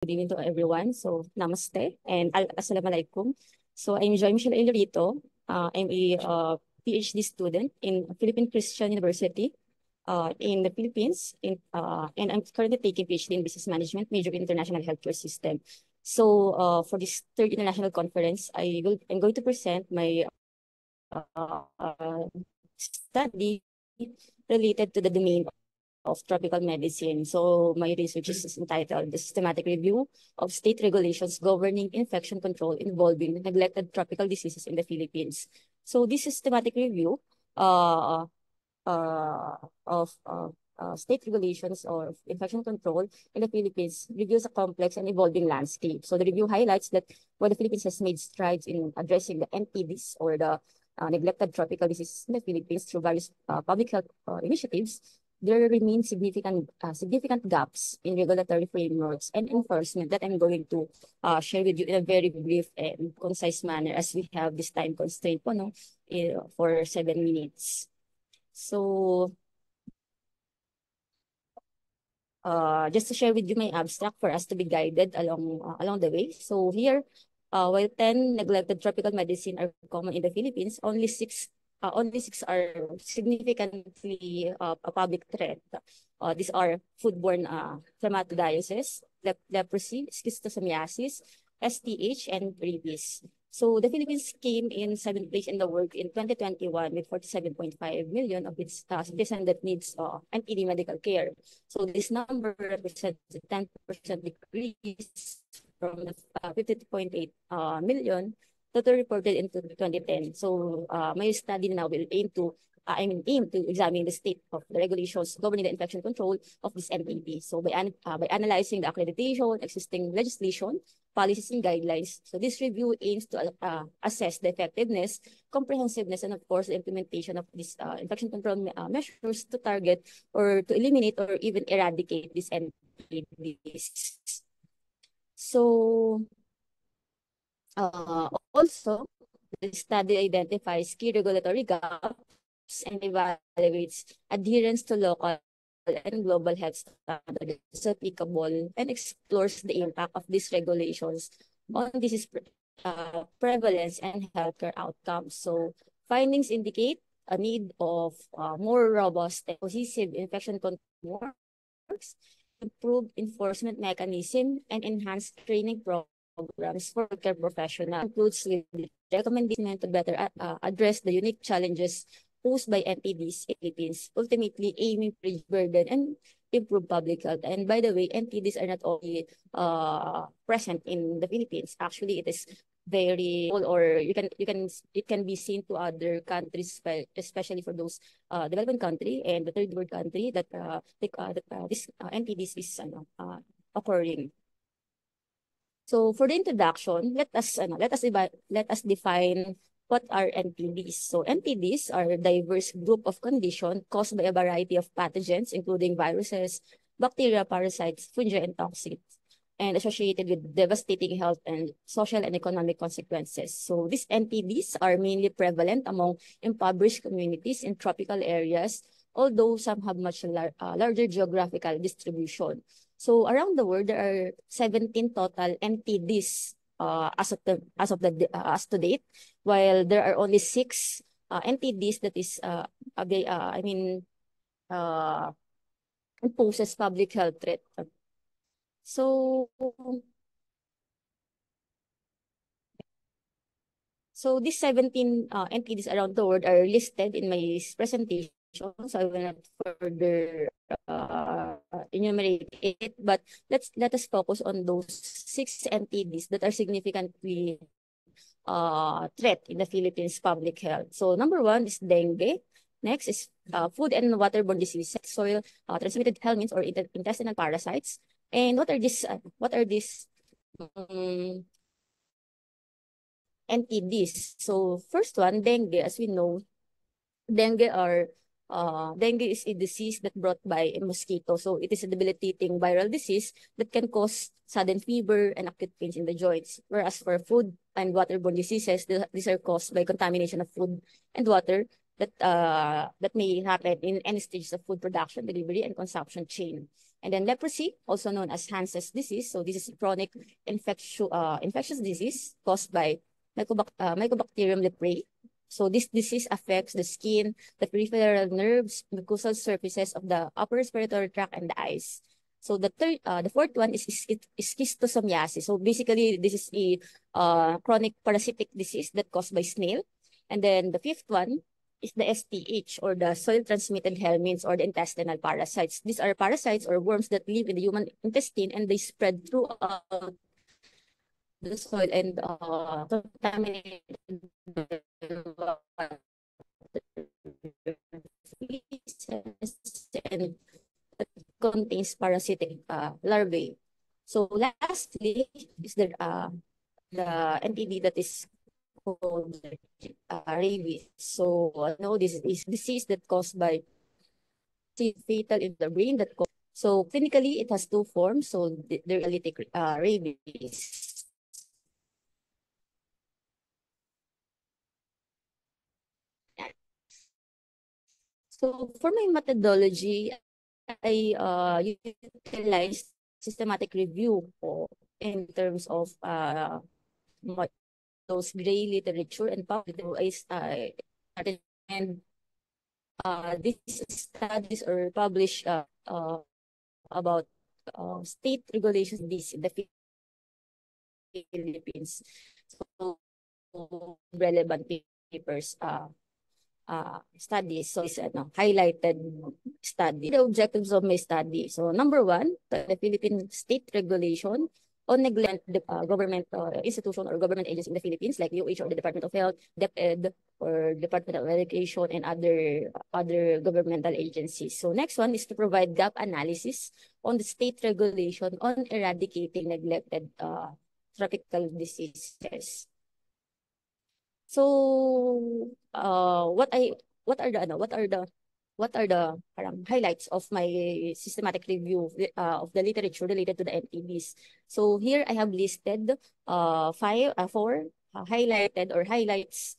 Good evening to everyone. So, namaste and assalamualaikum. So, I'm Joy Michelle Elorito. I'm a PhD student in Philippine Christian University in the Philippines, and I'm currently taking PhD in Business Management, major in International Healthcare System. So, for this third international conference, I'm going to present my study related to the domain of tropical medicine. So my research is entitled The Systematic Review of State Regulations Governing Infection Control Involving Neglected Tropical Diseases in the Philippines. So this systematic review uh, of state regulations or infection control in the Philippines reviews a complex and evolving landscape. So the review highlights that while the Philippines has made strides in addressing the NTDs or the neglected tropical diseases in the Philippines through various public health initiatives, there remain significant gaps in regulatory frameworks and enforcement that I'm going to share with you in a very brief and concise manner as we have this time constraint po, no, for 7 minutes. So, just to share with you my abstract for us to be guided along the way. So here, while 10 neglected tropical medicine are common in the Philippines, only six are significantly a public threat. These are foodborne dermatitis, leprosy, schistosomiasis, STH, and rabies. So the Philippines came in seventh place in the world in 2021 with 47.5 million of its citizens that needs NTD medical care. So this number represents a 10% decrease from the 50.8 million that were reported in 2010. So my study now will aim to examine the state of the regulations governing the infection control of this NTD. So by analyzing the accreditation, existing legislation, policies and guidelines. So this review aims to assess the effectiveness, comprehensiveness, and of course, the implementation of these infection control measures to target or to eliminate or even eradicate these NTDs. So also, the study identifies key regulatory gaps and evaluates adherence to local and global health standards applicable and explores the impact of these regulations on disease prevalence and healthcare outcomes. So findings indicate a need of more robust and cohesive infection control works, improved enforcement mechanism, and enhanced training programs for care professionals. Includes with recommendation to better address the unique challenges posed by NTDs in Philippines, ultimately aiming to reduce burden and improve public health. And by the way, NTDs are not only present in the Philippines. Actually, it is very or it can be seen to other countries, especially for those developing country and the third world country that this NTDs is occurring. So for the introduction, let us define what are NTDs. So NTDs are a diverse group of conditions caused by a variety of pathogens, including viruses, bacteria, parasites, fungi, and toxins, and associated with devastating health and social and economic consequences. So these NTDs are mainly prevalent among impoverished communities in tropical areas, although some have much larger geographical distribution. So around the world, there are 17 total NTDs as to date, while there are only 6 NTDs that is I mean uh, poses public health threat. So these 17 entities around the world are listed in my presentation. So I will not further enumerate it, but let us focus on those 6 entities that are significantly threat in the Philippines public health. So number 1 is dengue. Next is food and waterborne diseases, soil transmitted helminths or intestinal parasites. And what are these? NTDs. So first one, dengue. As we know, dengue is a disease that brought by a mosquito. So it is a debilitating viral disease that can cause sudden fever and acute pains in the joints. Whereas for food and waterborne diseases, these are caused by contamination of food and water that may happen in any stage of food production, delivery, and consumption chain. And then leprosy, also known as Hansen's disease. So this is a chronic infectious disease caused by Mycobacterium leprae. So this disease affects the skin, the peripheral nerves, mucosal surfaces of the upper respiratory tract, and the eyes. So the fourth one is schistosomiasis. So basically, this is a chronic parasitic disease that caused by snail. And then the fifth one is the STH, or the soil-transmitted helminths, or the intestinal parasites. These are parasites or worms that live in the human intestine, and they spread throughout the soil and contaminate the water, and contains parasitic larvae. So lastly is the NTD that is called rabies. So no, this is disease that caused by fatal in the brain that cause. So clinically, it has two forms. So there is rabies. So for my methodology, I utilize systematic review in terms of those gray literature and public. And these studies are published about state regulations in the Philippines. So relevant papers studies. So it's highlighted study. The objectives of my study. So number one, the Philippine state regulation on neglect the government institution or government agency in the Philippines, like UH or the Department of Health, DepEd, or Department of Education, and other governmental agencies. So next one is to provide gap analysis on the state regulation on eradicating neglected tropical diseases. So what are the parang highlights of my systematic review of the literature related to the NTDs. So here I have listed four highlighted or highlights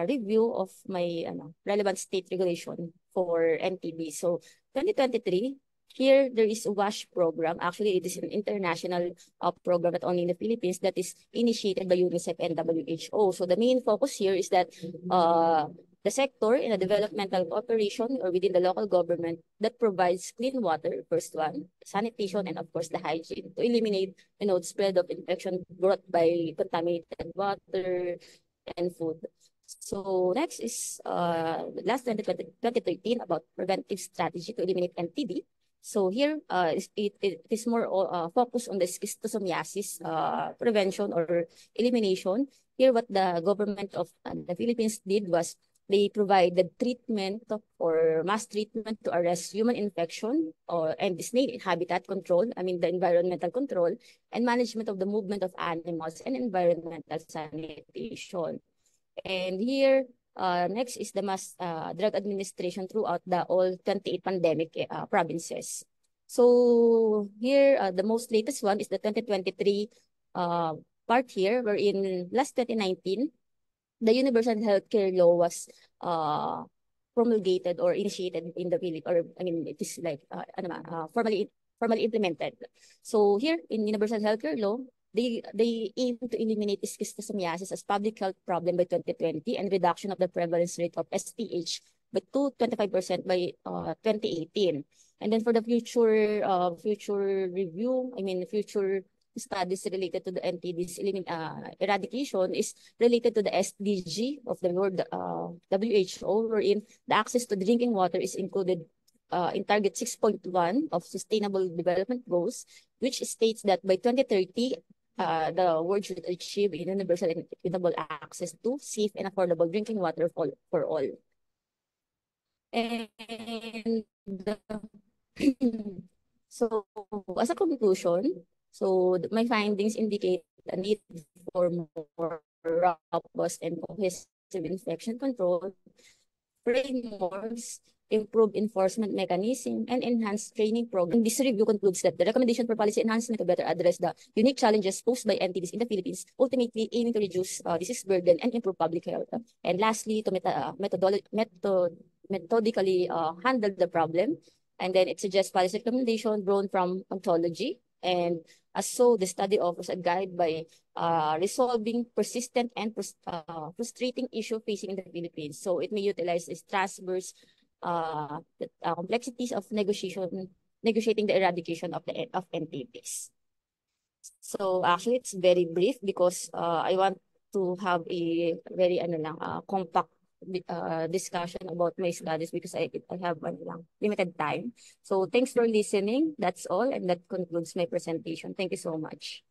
review of my relevant state regulation for NTD. So 2023, here there is a WASH program. Actually, it is an international program, not only in the Philippines, that is initiated by UNICEF and WHO. So the main focus here is that the sector in a developmental cooperation or within the local government that provides clean water, first one, sanitation, and of course the hygiene to eliminate the spread of infection brought by contaminated water and food. So next is last 2013 about preventive strategy to eliminate NTD. So here it is more focused on the schistosomiasis prevention or elimination. Here what the government of the Philippines did was they provided treatment or mass treatment to arrest human infection and snail habitat control, the environmental control, and management of the movement of animals and environmental sanitation. And here, next is the mass drug administration throughout the all 28 pandemic provinces. So here, the most latest one is the 2023 part here, wherein last 2019, the Universal Healthcare Law was promulgated or initiated in the Philippines, or it is like formally implemented. So here in Universal Healthcare Law, they aim to eliminate schistosomiasis as public health problem by 2020 and reduction of the prevalence rate of STH by 25% by 2018. And then for the future review, future studies related to the NTDs eradication is related to the SDG of the World WHO, wherein the access to drinking water is included in Target 6.1 of Sustainable Development Goals, which states that by 2030, the world should achieve universal and equitable access to safe and affordable drinking water for all. And so as a conclusion, so my findings indicate a need for more robust and cohesive infection control frameworks improve enforcement mechanism, and enhance training program. This review concludes that the recommendation for policy enhancement to better address the unique challenges posed by NTDs in the Philippines, ultimately aiming to reduce disease burden and improve public health. And lastly, to methodically handle the problem. And then it suggests policy recommendation drawn from ontology. And as so, the study offers a guide by resolving persistent and frustrating issue facing in the Philippines. So it may utilize Strasbourg's complexities of negotiating the eradication of NTPs. So actually, it's very brief because I want to have a very compact discussion about my studies because I have limited time. So thanks for listening. That's all, and that concludes my presentation. Thank you so much.